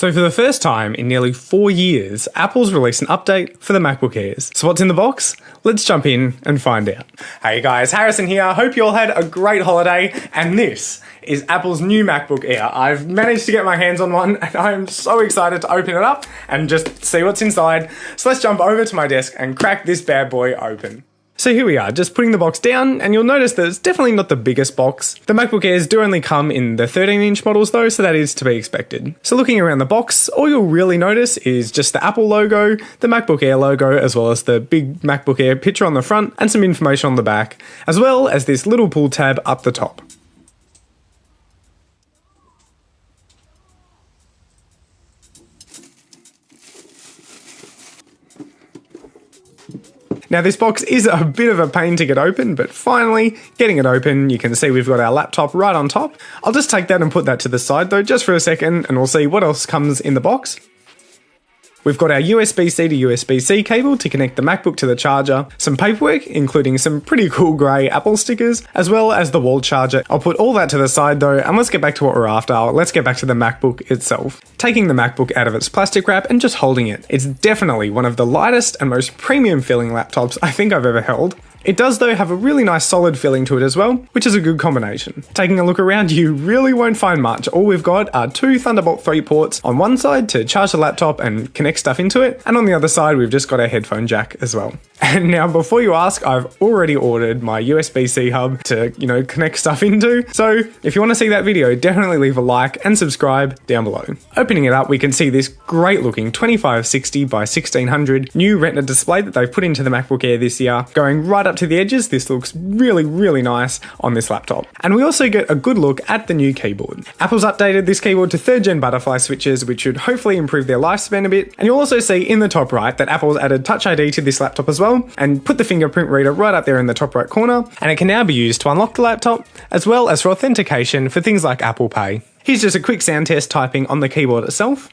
So for the first time in nearly 4 years, Apple's released an update for the MacBook Airs. So what's in the box? Let's jump in and find out. Hey guys, Harrison here. Hope you all had a great holiday, and this is Apple's new MacBook Air. I've managed to get my hands on one and I'm so excited to open it up and just see what's inside. So let's jump over to my desk and crack this bad boy open. So here we are, just putting the box down, and you'll notice that it's definitely not the biggest box. The MacBook Airs do only come in the 13-inch models though, so that is to be expected. So looking around the box, all you'll really notice is just the Apple logo, the MacBook Air logo, as well as the big MacBook Air picture on the front, and some information on the back, as well as this little pull tab up the top. Now this box is a bit of a pain to get open, but finally getting it open, you can see we've got our laptop right on top. I'll just take that and put that to the side though, just for a second, and we'll see what else comes in the box. We've got our USB-C to USB-C cable to connect the MacBook to the charger, some paperwork, including some pretty cool grey Apple stickers, as well as the wall charger. I'll put all that to the side though, and let's get back to what we're after. Let's get back to the MacBook itself. Taking the MacBook out of its plastic wrap and just holding it. It's definitely one of the lightest and most premium feeling laptops I think I've ever held. It does though have a really nice solid feeling to it as well, which is a good combination. Taking a look around, you really won't find much. All we've got are two Thunderbolt 3 ports on one side to charge the laptop and connect stuff into it, and on the other side we've just got a headphone jack as well. And now before you ask, I've already ordered my USB-C hub to, connect stuff into, so if you want to see that video, definitely leave a like and subscribe down below. Opening it up, we can see this great looking 2560 by 1600 new retina display that they've put into the MacBook Air this year, going right up to the edges. This looks really nice on this laptop. And we also get a good look at the new keyboard. Apple's updated this keyboard to 3rd gen butterfly switches, which should hopefully improve their lifespan a bit. And you'll also see in the top right that Apple's added Touch ID to this laptop as well, and put the fingerprint reader right up there in the top right corner, and it can now be used to unlock the laptop, as well as for authentication for things like Apple Pay. Here's just a quick sound test typing on the keyboard itself.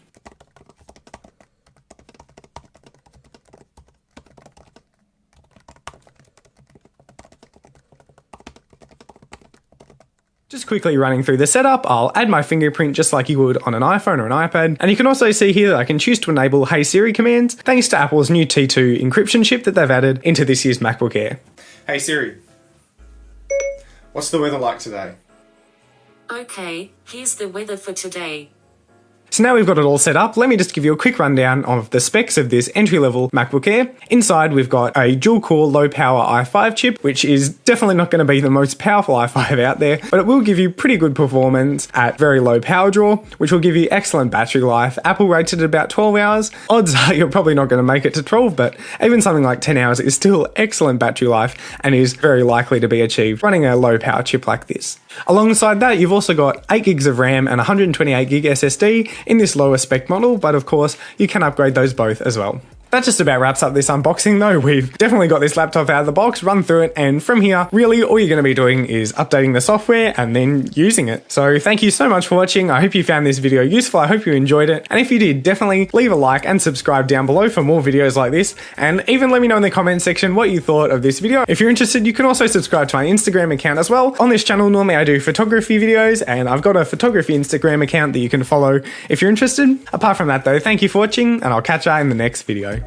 Just quickly running through the setup, I'll add my fingerprint just like you would on an iPhone or an iPad, and you can also see here that I can choose to enable Hey Siri commands thanks to Apple's new T2 encryption chip that they've added into this year's MacBook Air. Hey Siri, what's the weather like today? Okay, here's the weather for today. So now we've got it all set up, let me just give you a quick rundown of the specs of this entry-level MacBook Air. Inside we've got a dual-core low-power i5 chip, which is definitely not going to be the most powerful i5 out there, but it will give you pretty good performance at very low power draw, which will give you excellent battery life. Apple rated it about 12 hours. Odds are you're probably not going to make it to 12, but even something like 10 hours is still excellent battery life and is very likely to be achieved running a low-power chip like this. Alongside that, you've also got 8 gigs of RAM and 128 gig SSD in this lower spec model, but of course you can upgrade those both as well. That just about wraps up this unboxing though. We've definitely got this laptop out of the box, run through it, and from here, really all you're going to be doing is updating the software and then using it. So thank you so much for watching. I hope you found this video useful. I hope you enjoyed it. And if you did, definitely leave a like and subscribe down below for more videos like this. And even let me know in the comment section what you thought of this video. If you're interested, you can also subscribe to my Instagram account as well. On this channel, normally I do photography videos, and I've got a photography Instagram account that you can follow if you're interested. Apart from that though, thank you for watching, and I'll catch you in the next video.